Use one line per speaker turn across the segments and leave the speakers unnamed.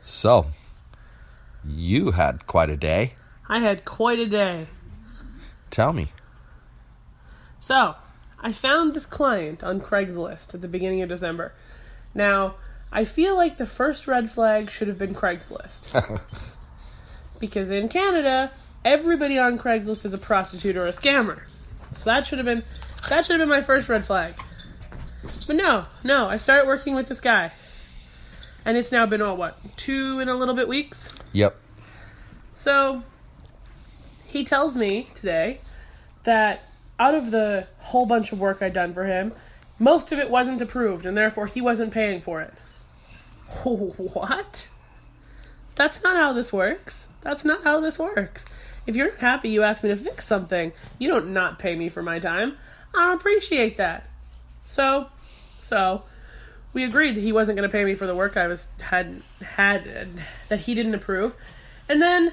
So, you had quite a day.
I had quite a day.
Tell me.
So, I found this client on Craigslist at the beginning of December. Now, I feel like the first red flag should have been Craigslist. Because in Canada, everybody on Craigslist is a prostitute or a scammer. So that should have been my first red flag. But no, I started working with this guy. And it's now been, 2 and a little bit weeks?
Yep.
So, he tells me today that out of the whole bunch of work I'd done for him, most of it wasn't approved, and therefore he wasn't paying for it. What? That's not how this works. If you're not happy you asked me to fix something, you don't not pay me for my time. I don't appreciate that. So, we agreed that he wasn't going to pay me for the work I had that he didn't approve. And then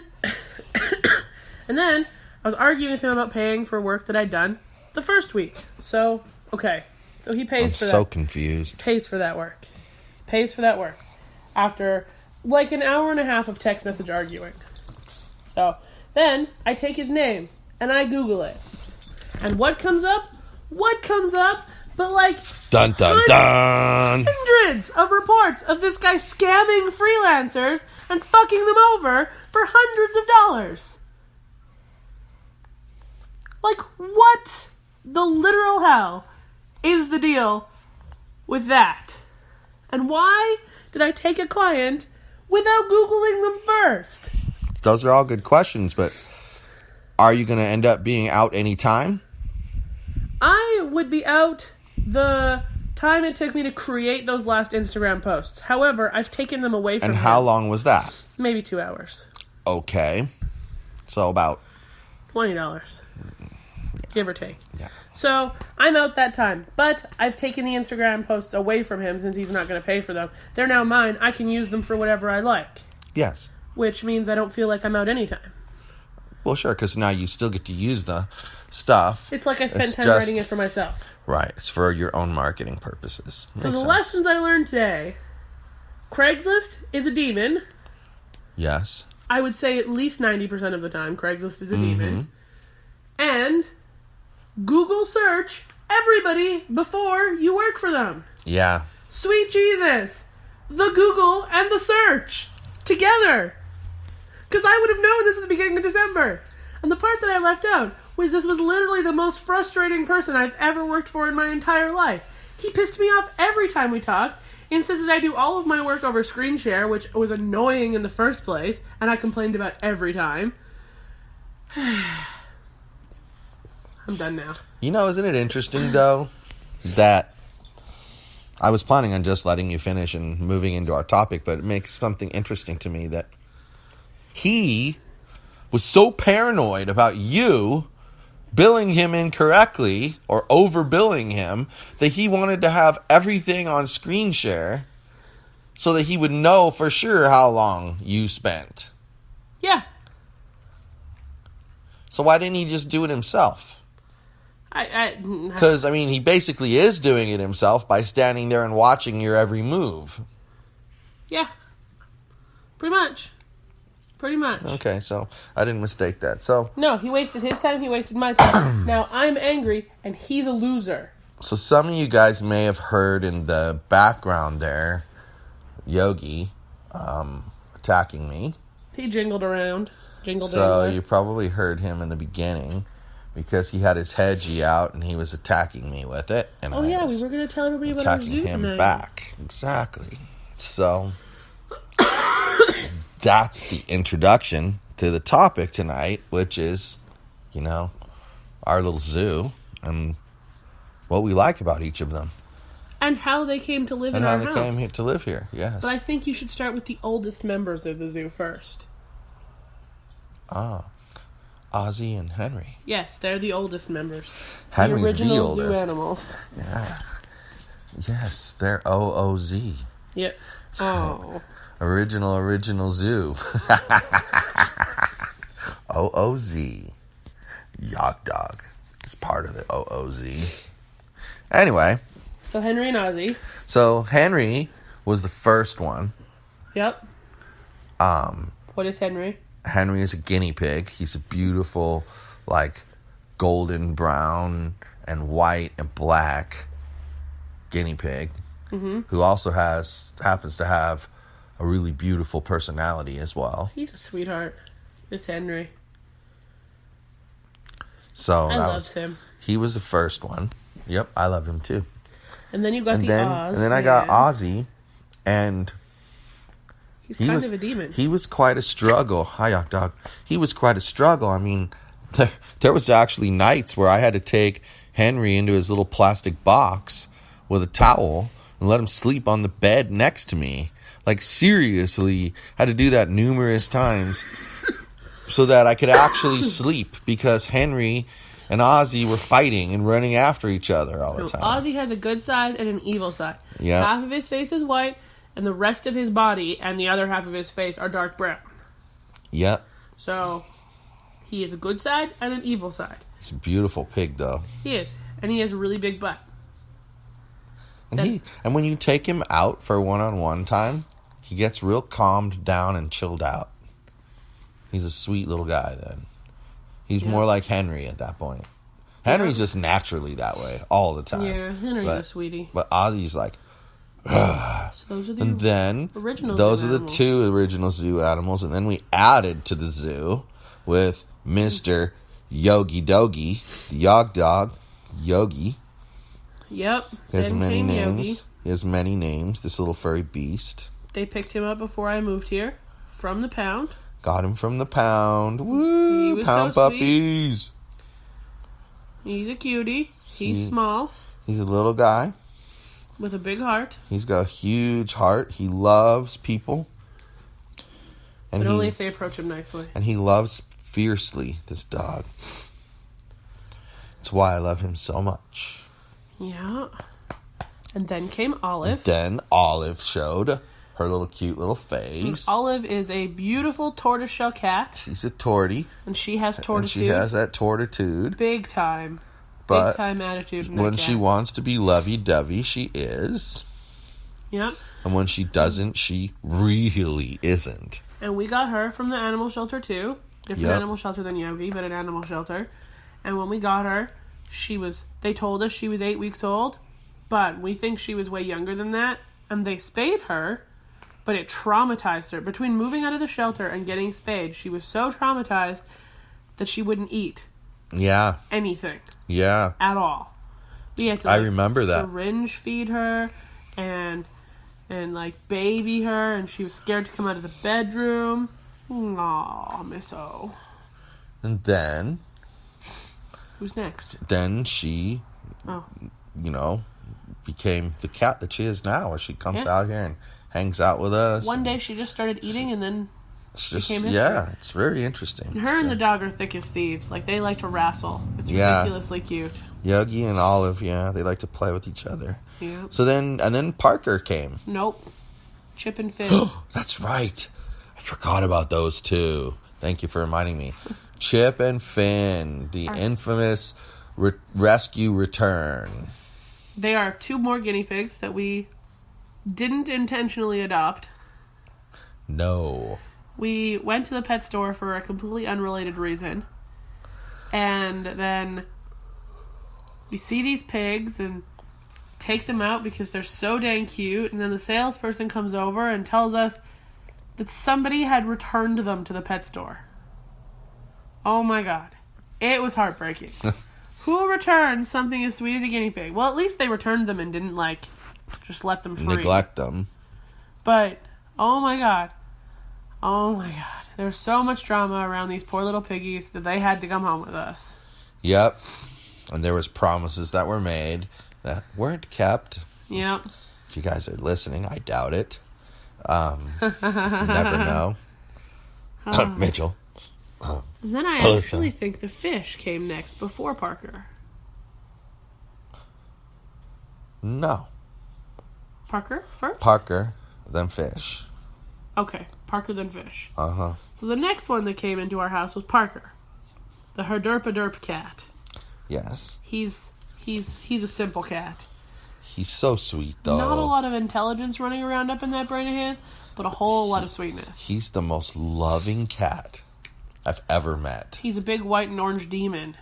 I was arguing with him about paying for work that I'd done the first week. So, okay. So he pays for that.
I'm so confused.
Pays for that work. After like an hour and a half of text message arguing. So, then I take his name and I Google it. And what comes up? But like
dun dun dun,
hundreds of reports of this guy scamming freelancers and fucking them over for hundreds of dollars. Like, what the literal hell is the deal with that? And why did I take a client without Googling them first?
Those are all good questions, but are you going to end up being out any time?
I would be out the time it took me to create those last Instagram posts. However, I've taken them away from him.
And how long was that?
Maybe 2 hours.
Okay. So about
$20. Give or take.
Yeah.
So, I'm out that time. But I've taken the Instagram posts away from him since he's not going to pay for them. They're now mine. I can use them for whatever I like.
Yes.
Which means I don't feel like I'm out anytime.
Well, sure, because now you still get to use the stuff.
It's like I spent time writing it for myself.
Right. It's for your own marketing purposes.
So the lessons I learned today. Craigslist is a demon.
Yes.
I would say at least 90% of the time Craigslist is a demon. And Google search everybody before you work for them.
Yeah.
Sweet Jesus. The Google and the search together. Because I would have known this at the beginning of December. And the part that I left out was this was literally the most frustrating person I've ever worked for in my entire life. He pissed me off every time we talked. He insisted I do all of my work over screen share, which was annoying in the first place, and I complained about every time. I'm done now.
You know, isn't it interesting, though, that I was planning on just letting you finish and moving into our topic, but it makes something interesting to me that he was so paranoid about you billing him incorrectly or overbilling him that he wanted to have everything on screen share so that he would know for sure how long you spent.
Yeah.
So why didn't he just do it himself? Because, he basically is doing it himself by standing there and watching your every move.
Yeah. Pretty much.
Okay, so I didn't mistake that. So
no, he wasted his time, he wasted my time. Now I'm angry, and he's a loser.
So some of you guys may have heard in the background there, Yogi attacking me.
He jingled around.
So you probably heard him in the beginning because he had his hedgie out and he was attacking me with it. And
we were going to tell everybody about our zoo
attacking him
tonight.
back. Exactly. So that's the introduction to the topic tonight, which is, our little zoo and what we like about each of them.
And how they came to live in our house.
And how they came here to live here, yes.
But I think you should start with the oldest members of the zoo first.
Ozzy and Henry.
Yes, they're the oldest members.
Henry's
the original
the oldest.
zoo animals.
Yeah. Yes, they're OOZ.
Yep. Oh.
Original zoo. OOZ. Yacht Dog is part of the OOZ. Anyway.
So Henry and Ozzy.
So Henry was the first one.
Yep. What is Henry?
Henry is a guinea pig. He's a beautiful, like, golden brown and white and black guinea pig who also happens to have a really beautiful personality as well.
He's a sweetheart. This Henry.
So
I love him.
He was the first one. Yep, I love him too.
And then you got Oz.
And then I got Ozzy, and
he's kind of a demon.
He was quite a struggle. Hi, Yak Dog. He was quite a struggle. I mean, there was actually nights where I had to take Henry into his little plastic box with a towel and let him sleep on the bed next to me. Like, seriously, had to do that numerous times so that I could actually sleep, because Henry and Ozzy were fighting and running after each other all the time.
Ozzy has a good side and an evil side.
Yeah.
Half of his face is white, and the rest of his body and the other half of his face are dark brown.
Yep.
So, he has a good side and an evil side.
He's a beautiful pig, though.
He is. And he has a really big butt.
And when you take him out for one-on-one time, he gets real calmed down and chilled out. He's a sweet little guy then. He's more like Henry at that point. Henry's just naturally that way all the time.
Yeah, Henry's a sweetie.
But Ozzy's like,
so those are the original
those
zoo
are the
animals.
two original zoo animals. And then we added to the zoo with Mr. Yogi Dogi, the Yog Dog, Yogi.
Yep.
He has many names.
Yogi.
He has many names, this little furry beast.
They picked him up before I moved here from the pound.
Got him from the pound. Woo!
He was
Pound
so
puppies.
He's a cutie. He's small.
He's a little guy.
With a big heart.
He's got a huge heart. He loves people.
But only if they approach him nicely.
And he loves fiercely, this dog. That's why I love him so much.
Yeah. And then came Olive.
Then Olive showed her little cute little face.
Olive is a beautiful tortoiseshell cat.
She's a tortie.
And she has tortitude.
And she has that tortitude.
Big time.
But
big time attitude in
when
that
she
cat.
wants to be lovey-dovey, she is.
Yep.
And when she doesn't, she really isn't.
And we got her from the animal shelter too. Different animal shelter than Yogi, but an animal shelter. And when we got her, they told us she was 8 weeks old, but we think she was way younger than that. And they spayed her, but it traumatized her. Between moving out of the shelter and getting spayed, she was so traumatized that she wouldn't eat.
Yeah.
Anything.
Yeah.
At all. We had to
I remember that.
Syringe feed her and like baby her, and she was scared to come out of the bedroom. Aw, Miss O.
And then
Who's next?
Then she, became the cat that she is now, where she comes out here and hangs out with us.
One day she just started eating, and then became history.
Yeah, it's very interesting.
And her and the dog are thick as thieves. Like, they like to wrestle. It's ridiculously cute.
Yogi and Olive, they like to play with each other.
Yeah.
So then Parker came.
Nope. Chip and Finn.
That's right. I forgot about those two. Thank you for reminding me. Chip and Finn, the infamous rescue return.
They are two more guinea pigs that we didn't intentionally adopt.
No.
We went to the pet store for a completely unrelated reason. And then we see these pigs and take them out because they're so dang cute. And then the salesperson comes over and tells us that somebody had returned them to the pet store. Oh my god. It was heartbreaking. Who returns something as sweet as a guinea pig? Well, at least they returned them and didn't, just let them free.
Neglect them.
But, oh my god. Oh my god. There's so much drama around these poor little piggies that they had to come home with us.
Yep. And there was promises that were made that weren't kept.
Yep.
If you guys are listening, I doubt it. Never know. Mitchell.
Then I actually think the fish came next before Parker.
No.
Parker first?
Parker, then fish.
Okay, Parker then fish.
Uh-huh.
So the next one that came into our house was Parker. The herderpa-derp cat.
Yes.
He's a simple cat.
He's so sweet, though.
Not a lot of intelligence running around up in that brain of his, but a whole lot of sweetness.
He's the most loving cat I've ever met.
He's a big white and orange demon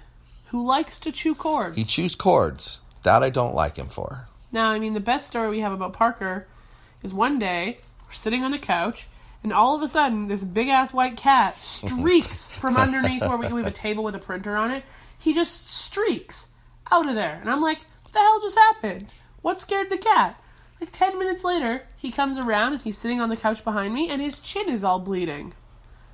who likes to chew cords.
He chews cords. That I don't like him for.
Now, I mean, the best story we have about Parker is one day, we're sitting on the couch, and all of a sudden, this big-ass white cat streaks from underneath where we have a table with a printer on it. He just streaks out of there. And I'm like, what the hell just happened? What scared the cat? Like 10 minutes later, he comes around and he's sitting on the couch behind me and his chin is all bleeding.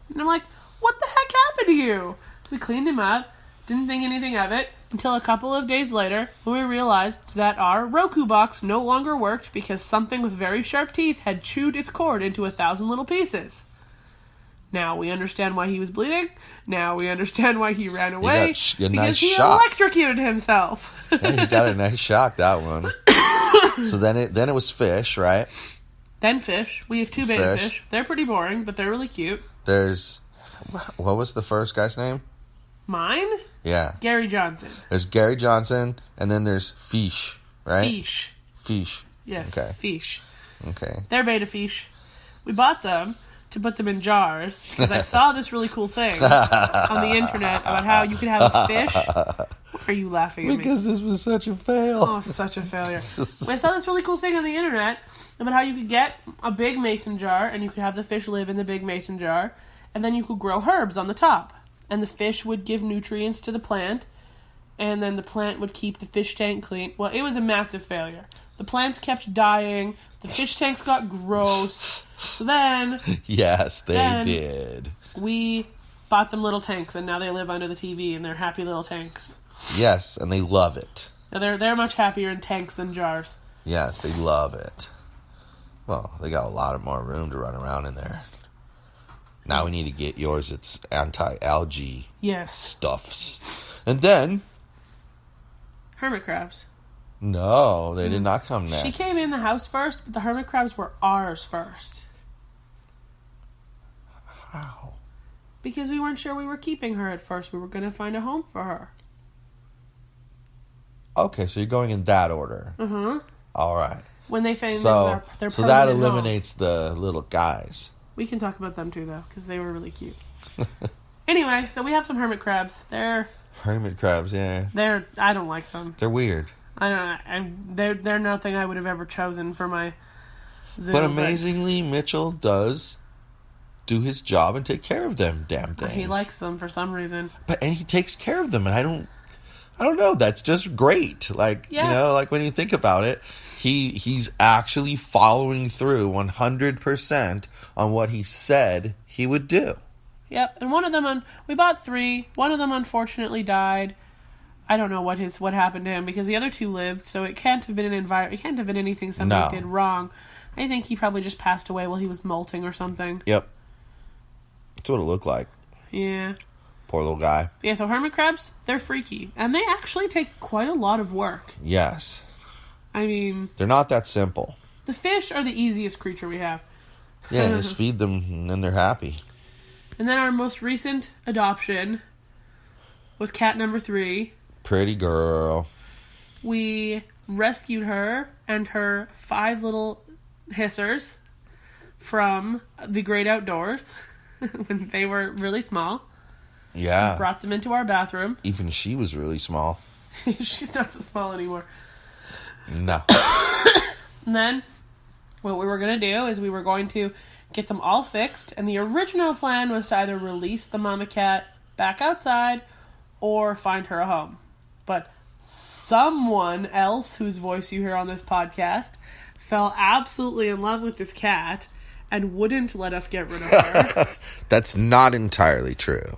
And I'm like, what the heck happened to you? We cleaned him up, didn't think anything of it, until a couple of days later when we realized that our Roku box no longer worked because something with very sharp teeth had chewed its cord into 1,000 little pieces. Now we understand why he was bleeding. Now we understand why he ran away.
You got a nice
because he
shock.
electrocuted himself.
Yeah, you got a nice shock, that one. So then it was fish, right?
Then fish. We have two beta fish. They're pretty boring, but they're really cute.
There's, what was the first guy's name?
Mine?
Yeah.
Gary Johnson.
There's Gary Johnson, and then there's Fish, right?
Fish. Yes,
Okay.
Fish.
Okay.
They're beta fish. We bought them to put them in jars because I saw this really cool thing on the internet about how you could have a fish. Why are you laughing at me?
Because this was such a fail.
Oh, such a failure. I saw this really cool thing on the internet about how you could get a big mason jar and you could have the fish live in the big mason jar and then you could grow herbs on the top. And the fish would give nutrients to the plant and then the plant would keep the fish tank clean. Well, it was a massive failure. The plants kept dying. The fish tanks got gross. So then...
Yes, they did.
We bought them little tanks and now they live under the TV and they're happy little tanks.
Yes, and they love it.
Now they're much happier in tanks than jars.
Yes, they love it. Well, they got a lot of more room to run around in there. Now we need to get yours. It's anti-algae stuffs. And then...
hermit crabs.
No, they did not come next.
She came in the house first, but the hermit crabs were ours first.
How?
Because we weren't sure we were keeping her at first. We were going to find a home for her.
Okay, so you're going in that order.
Mm-hmm.
All right.
When they found their
so that
permanent
eliminates the little guys.
We can talk about them too, though, because they were really cute. Anyway, so we have some hermit crabs.
Hermit crabs, yeah.
I don't like them.
They're weird.
I don't know. They're nothing I would have ever chosen for my zoo.
But amazingly, Mitchell does do his job and take care of them damn things.
He likes them for some reason.
And he takes care of them, and I don't know. That's just great. Like, you know, like when you think about it, he's actually following through 100% on what he said he would do.
Yep, and one of them we bought 3. One of them unfortunately died. I don't know what happened to him because the other 2 lived, so it can't have been it can't have been anything somebody did wrong. I think he probably just passed away while he was molting or something.
Yep. That's what it looked like.
Yeah.
Poor little guy.
Yeah, so hermit crabs, they're freaky. And they actually take quite a lot of work.
Yes.
I mean...
they're not that simple.
The fish are the easiest creature we have.
Yeah, just feed them and then they're happy.
And then our most recent adoption was cat number 3.
Pretty girl.
We rescued her and her 5 little hissers from the great outdoors when they were really small.
Yeah.
We brought them into our bathroom.
Even she was really small.
She's not so small anymore.
No.
And then what we were going to do is we were going to get them all fixed. And the original plan was to either release the mama cat back outside or find her a home. But someone else whose voice you hear on this podcast fell absolutely in love with this cat and wouldn't let us get rid of her.
That's not entirely true.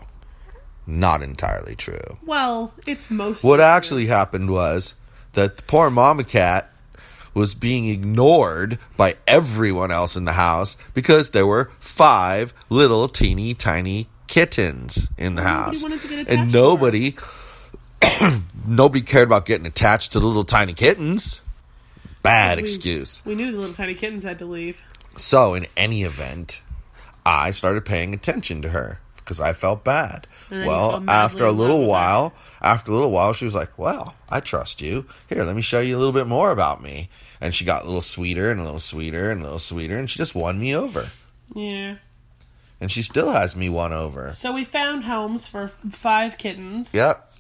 Not entirely true.
Well, it's mostly
what actually happened was that the poor mama cat was being ignored by everyone else in the house because there were 5 little teeny tiny kittens in the house.
Wanted to get attached
and nobody cared about getting attached to the little tiny kittens. Bad excuse.
We knew the little tiny kittens had to leave.
So in any event, I started paying attention to her because I felt bad. Well, after a little while, she was like, well, I trust you. Here, let me show you a little bit more about me. And she got a little sweeter and a little sweeter and a little sweeter, and she just won me over.
Yeah.
And she still has me won over.
So we found homes for 5 kittens.
Yep.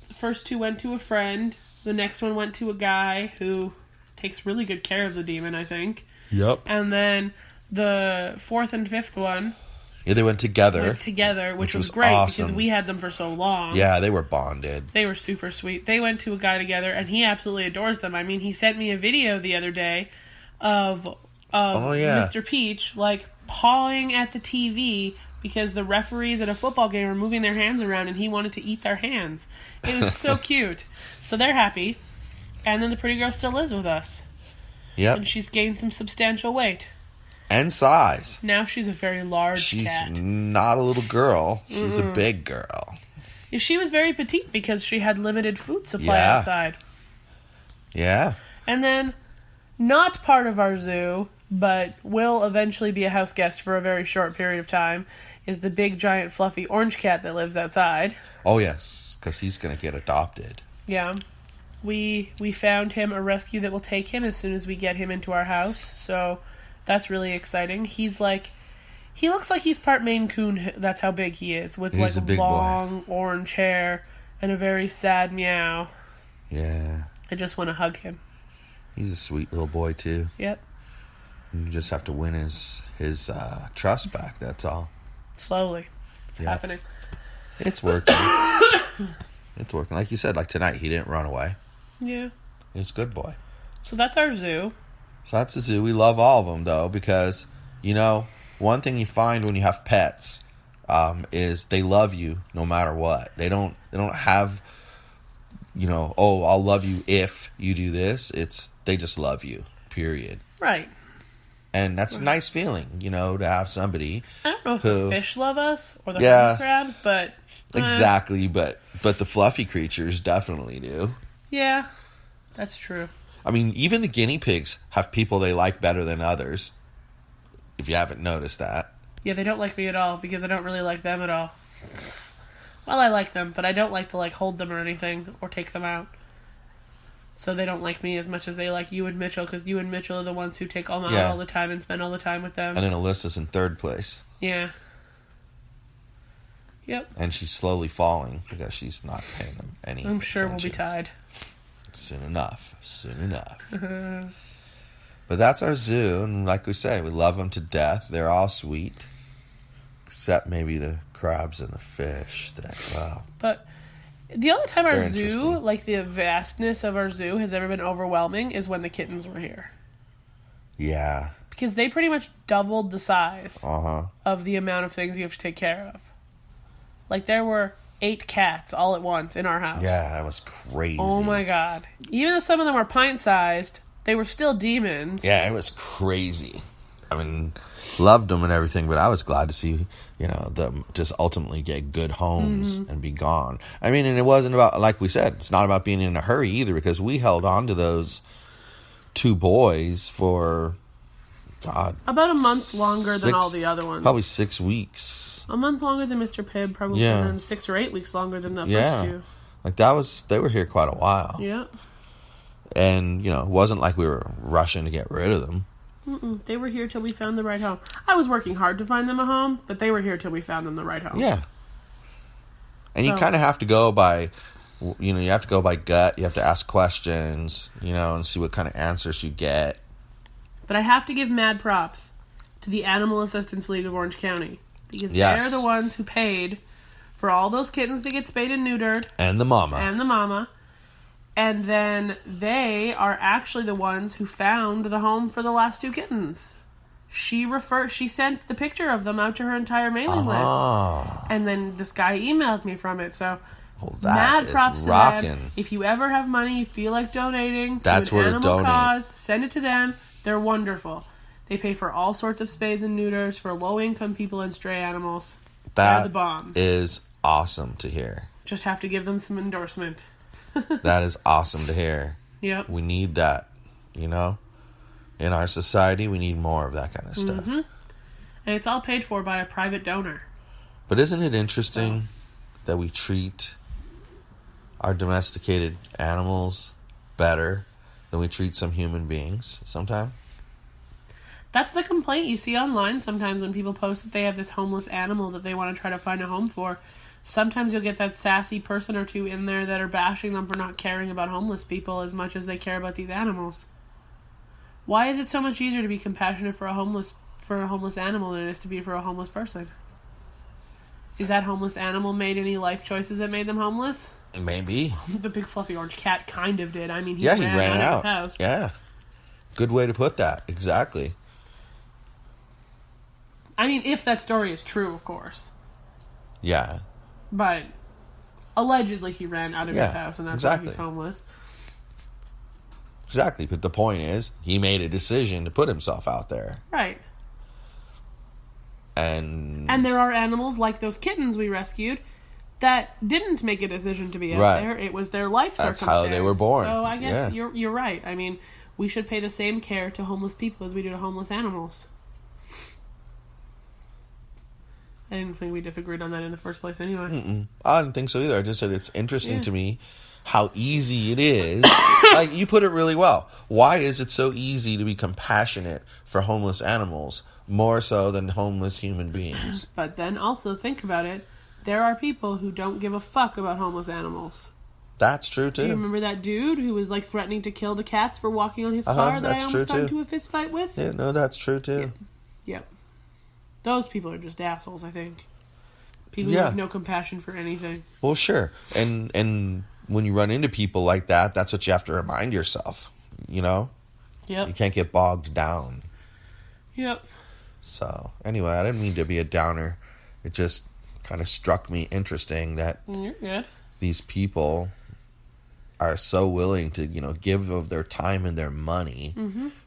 The first 2 went to a friend. The next one went to a guy who takes really good care of the demon, I think.
Yep.
And then the 4th and 5th one...
Yeah, they went together.
Which was great
awesome.
because we had them for so long.
Yeah, they were bonded.
They were super sweet. They went to a guy together, and he absolutely adores them. I mean, he sent me a video the other day of Mr. Peach, like, pawing at the TV because the referees at a football game were moving their hands around, and he wanted to eat their hands. It was so cute. So they're happy. And then the pretty girl still lives with us.
Yep.
And she's gained some substantial weight.
And size.
Now she's a very large cat.
She's not a little girl. She's a big girl.
She was very petite because she had limited food supply outside.
Yeah.
And then, not part of our zoo, but will eventually be a house guest for a very short period of time, is the big, giant, fluffy orange cat that lives outside.
Oh, yes, because he's going to get adopted.
Yeah. We found him a rescue that will take him as soon as we get him into our house, so that's really exciting. He looks like he's part Maine Coon, that's how big he is, with
he's
like long orange hair and a very sad meow.
Yeah.
I just want to hug him.
He's a sweet little boy, too.
Yep.
You just have to win his trust back, that's all.
Slowly. It's happening.
It's working. It's working. Like you said, like tonight, he didn't run away.
Yeah.
He's a good boy.
So that's our zoo.
So that's the zoo. We love all of them, though, because, you know, one thing you find when you have pets is they love you no matter what. They don't have, you know, oh, I'll love you if you do this. They just love you, period.
Right.
And that's a nice feeling, you know, to have somebody.
I don't know if the fish love us or the honey crabs, but...
Exactly, but the fluffy creatures definitely do.
Yeah, that's true.
I mean, even the guinea pigs have people they like better than others, if you haven't noticed that.
Yeah, they don't like me at all, because I don't really like them at all. Well, I like them, but I don't like to, like, hold them or anything, or take them out. So they don't like me as much as they like you and Mitchell, because you and Mitchell are the ones who take them out all the time and spend all the time with them.
And then Alyssa's in 3rd place.
Yeah. Yep.
And she's slowly falling, because she's not paying them any
I'm sure
attention.
we'll be tied.
Soon enough. But that's our zoo, and like we say, we love them to death. They're all sweet, except maybe the crabs and the fish.
But the only time our zoo, like the vastness of our zoo, has ever been overwhelming is when the kittens were here.
Yeah.
Because they pretty much doubled the size of the amount of things you have to take care of. Like, there were 8 cats all at once in our house.
Yeah, that was crazy.
Oh my god. Even though some of them were pint-sized, they were still demons.
Yeah, it was crazy. I mean, loved them and everything, but I was glad to see, you know, them just ultimately get good homes and be gone. I mean, and it wasn't about, like we said, it's not about being in a hurry either, because we held on to those 2 boys for, God.
About a month longer than all the other ones.
Probably 6 weeks.
A month longer than Mr. Pibb, probably, and then 6 or 8 weeks longer than the first 2.
Like, they were here quite a while.
Yeah.
And, you know, it wasn't like we were rushing to get rid of them.
They were here till we found the right home. I was working hard to find them a home, but they were here till we found them the right home.
Yeah. And you kind of have to go by, you know, you have to go by gut. You have to ask questions, you know, and see what kind of answers you get.
But I have to give mad props to the Animal Assistance League of Orange County. Because they're the ones who paid for all those kittens to get spayed and neutered.
And the mama.
And then they are actually the ones who found the home for the last 2 kittens. She sent the picture of them out to her entire mailing list. And then this guy emailed me from it. So, mad props to them. If you ever have money, you feel like donating to an animal cause, send it to them. They're wonderful. They pay for all sorts of spays and neuters for low-income people and stray animals. They're the bomb.
Is awesome to hear.
Just have to give them some endorsement.
That is awesome to hear.
Yep.
We need that, you know? In our society, we need more of that kind of stuff.
And it's all paid for by a private donor.
But isn't it interesting that we treat our domesticated animals better than we treat some human beings sometimes.
That's the complaint you see online sometimes when people post that they have this homeless animal that they want to try to find a home for. Sometimes you'll get that sassy person or two in there that are bashing them for not caring about homeless people as much as they care about these animals. Why is it so much easier to be compassionate for a homeless animal than it is to be for a homeless person? Is that homeless animal made any life choices that made them homeless?
Maybe.
The big fluffy orange cat kind of did. I mean, he
ran
out of
out.
his house.
Yeah. Good way to put that. Exactly.
I mean, if that story is true, of course.
Yeah.
But allegedly he ran out of his house and that's why he's homeless.
Exactly. But the point is, he made a decision to put himself out there.
Right.
And
there are animals like those kittens we rescued that didn't make a decision to be out there. It was their life circumstance.
That's how they were born.
So I guess you're right. I mean, we should pay the same care to homeless people as we do to homeless animals. I didn't think we disagreed on that in the first place anyway.
I didn't think so either. I just said it's interesting to me how easy it is. Like, you put it really well. Why is it so easy to be compassionate for homeless animals more so than homeless human beings?
But then also think about it. There are people who don't give a fuck about homeless animals.
That's true too.
Do you remember that dude who was like threatening to kill the cats for walking on his car that I almost got into a fist fight with?
Yeah, no, that's true too.
Yep. Those people are just assholes, I think. People who have no compassion for anything.
Well, sure. And when you run into people like that, that's what you have to remind yourself, you know?
Yep.
You can't get bogged down.
Yep.
So, anyway, I didn't mean to be a downer. It just kind of struck me interesting that
You're good.
These people are so willing to, give of their time and their money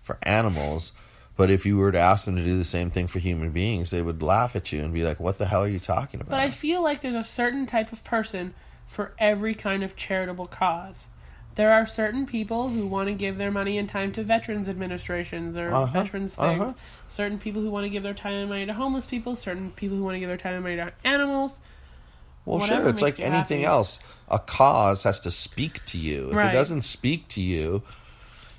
for animals. But if you were to ask them to do the same thing for human beings, they would laugh at you and be like, what the hell are you talking about?
But I feel like there's a certain type of person for every kind of charitable cause. There are certain people who want to give their money and time to veterans administrations or veterans things. Certain people who want to give their time and money to homeless people. Certain people who want to give their time and money to animals.
Well, sure. It's like anything else. A cause has to speak to you. If it doesn't speak to you,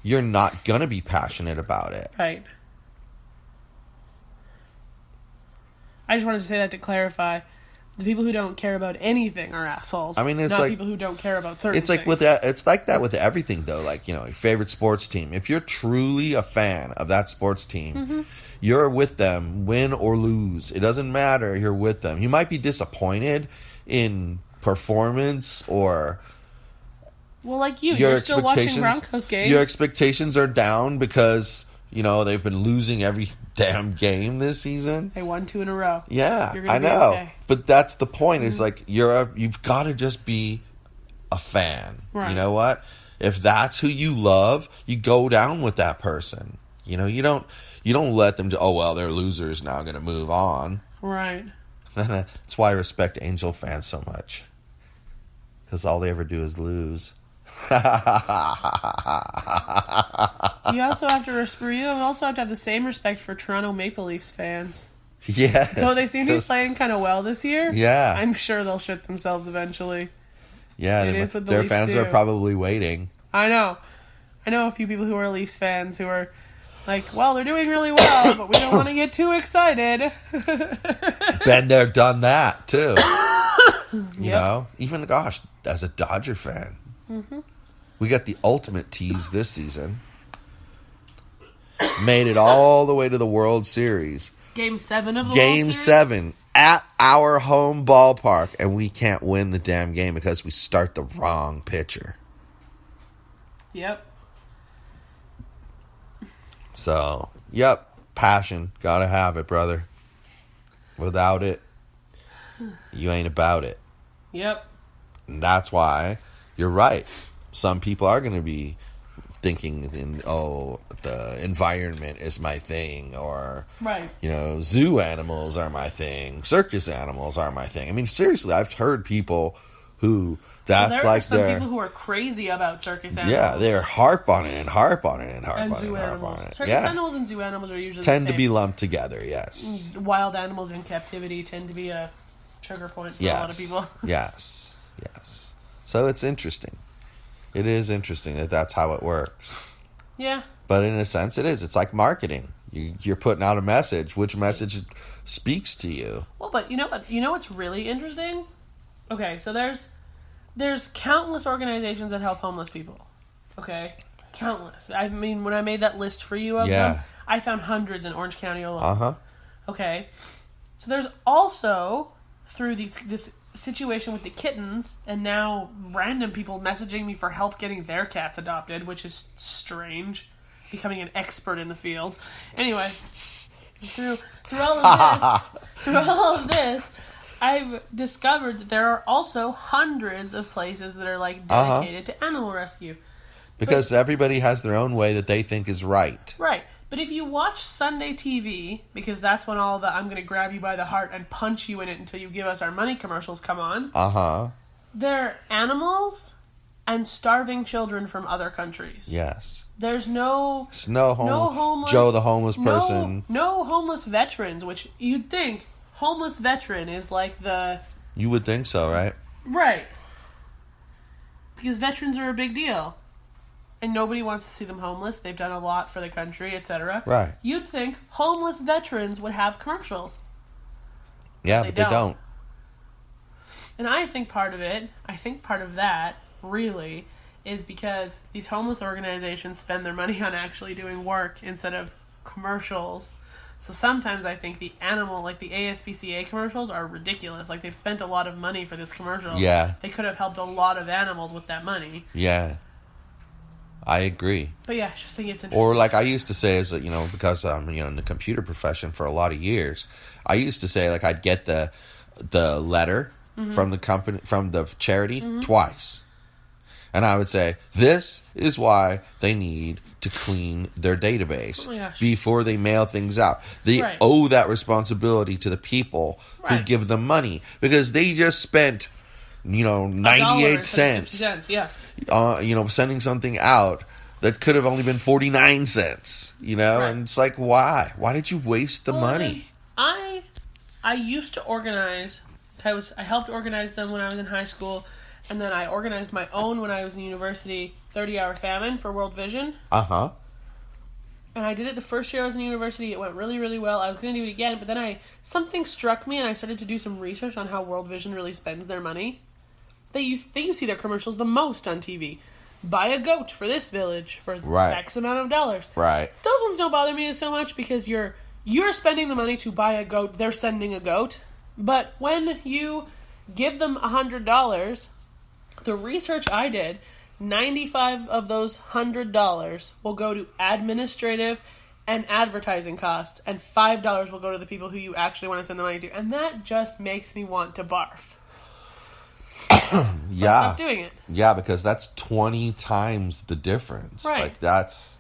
you're not going to be passionate about it.
Right. I just wanted to say that to clarify. The people who don't care about anything are assholes.
I mean, it's
not
like
people who don't care about certain
things. It's like that with everything, though. Like, your favorite sports team. If you're truly a fan of that sports team, you're with them, win or lose. It doesn't matter. You're with them. You might be disappointed in performance or...
Well, like you're still watching Broncos games.
Your expectations are down because... they've been losing every damn game this season.
They won 2 in a row.
Yeah, I know. Okay. But that's the point. Is like you've got to just be a fan. Right. You know what? If that's who you love, you go down with that person. You don't let them do. Oh well, they're losers now. I'm going to move on.
Right.
That's why I respect Angel fans so much. Because all they ever do is lose.
You also have to have the same respect for Toronto Maple Leafs fans.
Yes.
So they seem to be playing kind of well this year.
Yeah.
I'm sure they'll shit themselves eventually.
Yeah, their fans are probably waiting.
I know a few people who are Leafs fans who are like, well, they're doing really well, but we don't want to get too excited.
Been there, done that, too. You know? Even, as a Dodger fan. We got the ultimate tease this season. Made it all the way to the World Series.
Game 7 of the
Game
World Series?
7 at our home ballpark, and we can't win the damn game because we start the wrong pitcher.
Yep.
So, passion. Gotta have it, brother. Without it, you ain't about it.
Yep.
And that's why... You're right. Some people are going to be thinking, the environment is my thing, or, zoo animals are my thing, circus animals are my thing. I mean, seriously, I've heard people who, there are some
people who are crazy about circus animals.
Yeah, they're harp on it and harp on it and harp
and
on it and harp on it.
Circus animals and zoo animals are usually
tend
the same.
to be lumped together, yes.
Wild animals in captivity tend to be a trigger point for a lot of people.
Yes. So it's interesting. It is interesting that that's how it works.
Yeah.
But in a sense, it is. It's like marketing. You're putting out a message. Which message speaks to you?
Well, but you know what? You know what's really interesting? Okay, so there's countless organizations that help homeless people. Okay, countless. I mean, when I made that list for you of them, I found hundreds in Orange County alone. Okay, so there's also through this situation with the kittens, and now random people messaging me for help getting their cats adopted, which is strange. Becoming an expert in the field. Anyway, through all of this, I've discovered that there are also hundreds of places that are like dedicated to animal rescue.
Because everybody has their own way that they think is right.
Right. But if you watch Sunday TV, because that's when all the I'm going to grab you by the heart and punch you in it until you give us our money commercials come on. They're animals and starving children from other countries.
Yes.
There's no homeless
Joe the homeless person.
No homeless veterans, which you'd think homeless veteran is like the...
You would think so, right?
Right. Because veterans are a big deal. And nobody wants to see them homeless. They've done a lot for the country, etc.
Right.
You'd think homeless veterans would have commercials.
Yeah, but they don't.
And I think part of that, really, is because these homeless organizations spend their money on actually doing work instead of commercials. So sometimes I think the ASPCA commercials are ridiculous. Like, they've spent a lot of money for this commercial.
Yeah.
They could have helped a lot of animals with that money.
Yeah. I agree.
But yeah, I just think it's interesting.
Or like I used to say is that, because I'm, in the computer profession for a lot of years, I used to say like I'd get the letter from the company, from the charity twice. And I would say, this is why they need to clean their database before they mail things out. They owe that responsibility to the people who give them money. Because they just spent, 98 cents, sending something out that could have only been 49 cents, And it's like, why? Why did you waste the money?
I used to organize. I helped organize them when I was in high school. And then I organized my own when I was in university, 30-hour famine for World Vision. And I did it the first year I was in university. It went really, really well. I was going to do it again, but then something struck me, and I started to do some research on how World Vision really spends their money. You see their commercials the most on TV. Buy a goat for this village for X amount of dollars. Right. Those ones don't bother me so much because you're spending the money to buy a goat. They're sending a goat. But when you give them $100... The research I did, 95 of those $100 will go to administrative and advertising costs, and $5 will go to the people who you actually want to send the money to. And that just makes me want to barf. So I stopped doing it. Yeah, because that's 20 times the difference. Right. Like, that's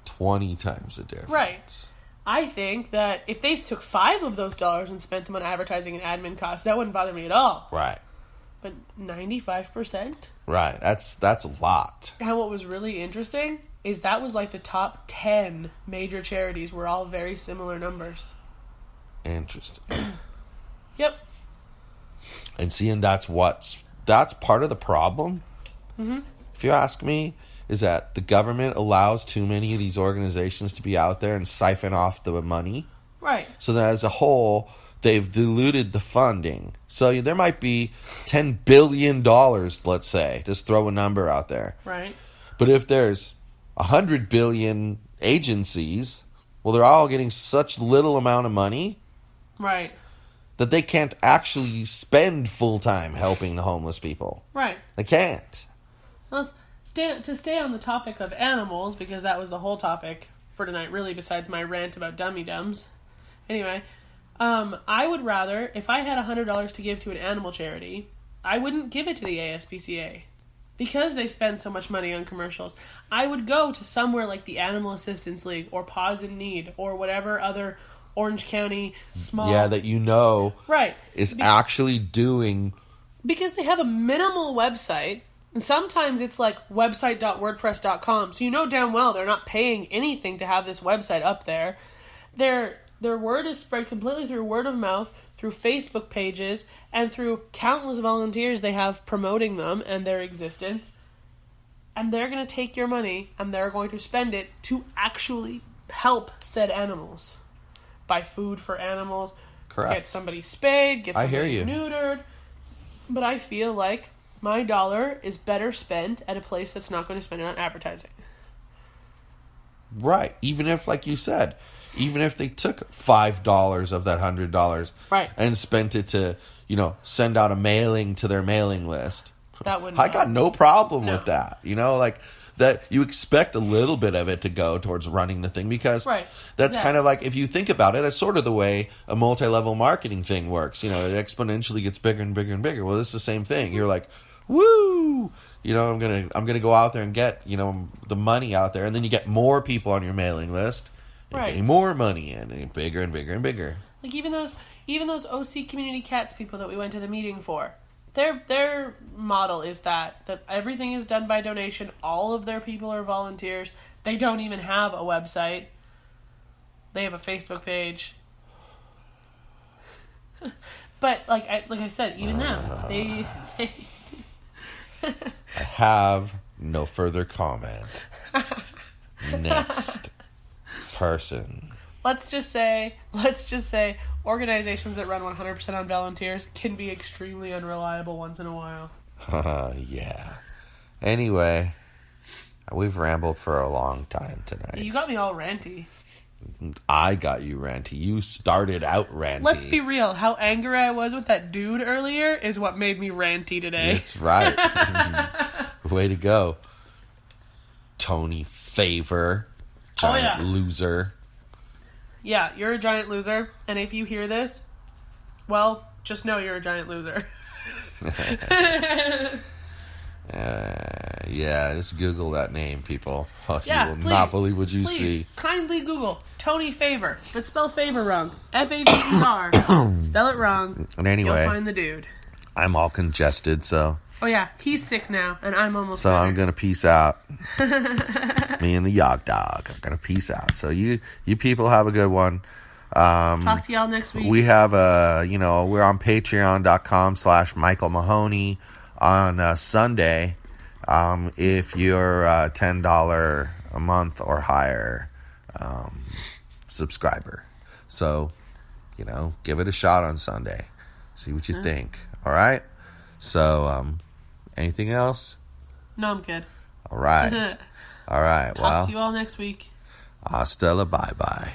20 times the difference. Right. I think that if they took 5 of those dollars and spent them on advertising and admin costs, that wouldn't bother me at all. Right. But 95%? Right. That's a lot. And what was really interesting is that was like the top 10 major charities were all very similar numbers. Interesting. Yep. And seeing that's part of the problem, if you ask me, is that the government allows too many of these organizations to be out there and siphon off the money. Right. So that as a whole, they've diluted the funding. So there might be $10 billion, let's say. Just throw a number out there. Right. But if there's 100 billion agencies, well, they're all getting such little amount of money. Right. That they can't actually spend full-time helping the homeless people. Right. They can't. Well, to stay on the topic of animals, because that was the whole topic for tonight, really, besides my rant about dummy-dums. Anyway... I would rather, if I had $100 to give to an animal charity, I wouldn't give it to the ASPCA. Because they spend so much money on commercials. I would go to somewhere like the Animal Assistance League or Paws in Need or whatever other Orange County small... Yeah, that is actually doing... Because they have a minimal website, and sometimes it's like website.wordpress.com, so you know damn well they're not paying anything to have this website up there. Their word is spread completely through word of mouth, through Facebook pages, and through countless volunteers they have promoting them and their existence. And they're going to take your money and they're going to spend it to actually help said animals. Buy food for animals.
Correct.
Get somebody spayed. Get
I hear
somebody
you.
neutered. But I feel like my dollar is better spent at a place that's not going to spend it on advertising.
Right. Even if, like you said, even if they took $5 of that $100
Right.
and spent it to, send out a mailing to their mailing list.
That wouldn't
I got
help.
no problem
No.
with that. Like that you expect a little bit of it to go towards running the thing because
Right.
that's
Yeah.
kind of like, if you think about it, that's sort of the way a multi-level marketing thing works. It exponentially gets bigger and bigger and bigger. Well, it's the same thing. You're like, woo! I'm gonna go out there and get, the money out there, and then you get more people on your mailing list. You're
Right.
getting more money in, and bigger and bigger and bigger.
Like even those OC Community Cats people that we went to the meeting for, their model is that everything is done by donation. All of their people are volunteers. They don't even have a website. They have a Facebook page. But like I said, even now they
I have no further comment. Next person.
let's just say organizations that run 100% on volunteers can be extremely unreliable once in a while.
Yeah. Anyway, we've rambled for a long time tonight.
You got me all ranty.
I got you ranty. You started out ranty.
Let's be real. How angry I was with that dude earlier is what made me ranty today.
That's right. Way to go. Tony Favor. Giant loser.
Yeah, you're a giant loser. And if you hear this, well, just know you're a giant loser.
Yeah, just Google that name, people.
Yeah,
you will
please,
not believe what you
please,
see.
Kindly Google Tony Favor, but spell favor wrong. F-A-V-E-R. Spell it wrong.
And anyway,
You'll find the dude.
I'm all congested, so
Oh yeah, he's sick now, and I'm almost
so
better.
I'm gonna peace out. Me and the Yog Dog. I'm gonna peace out. So you people have a good one.
Talk to y'all next week.
We have we're on patreon.com/Michael Mahoney on Sunday. If you're a $10 a month or higher subscriber. So, give it a shot on Sunday. See what you think. All right? So, anything else?
No, I'm good.
All right. All right.
Talk to you all next week.
Hasta la bye-bye.